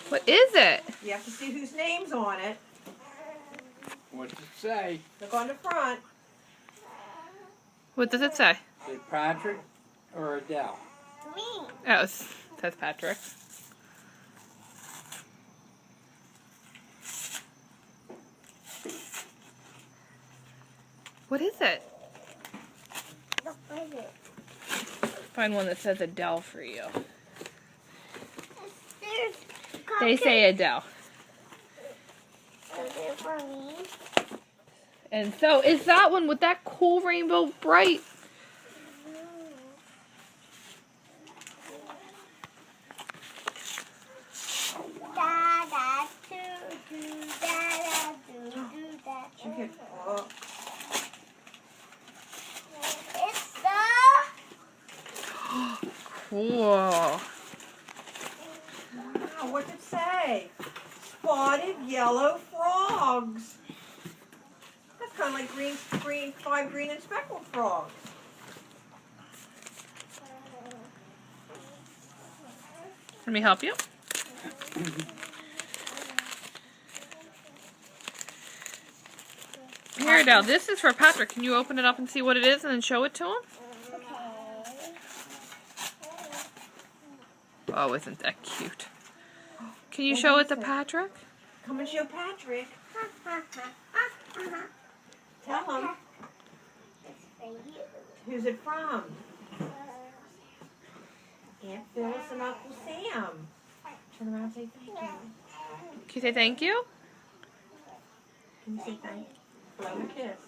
What is it? You have to see whose name's on it. What's it say? Look on the front. What does it say? Is it Patrick or Adele? Me. Oh, it says Patrick. What is it? What is it? Find one that says Adele for you. There's They say Adele. Is it for me? And so is that one with that cool rainbow bright. Da da do do da da do do da. You can, oh, It's the Cool. wow, what's it say? Spotted yellow frogs. That's kind of like five green and speckled frogs. Let me help you. Here, Adele, this is for Patrick. Can you open it up and see what it is and then show it to him? okay. Oh, isn't that cute? Can you show it to Patrick? Come and show Patrick. Tell him. It's for you. Who's it from? Aunt Phyllis and Uncle Sam. Turn around and say thank you. Can you say thank you? Can you say thank you? Blow a kiss.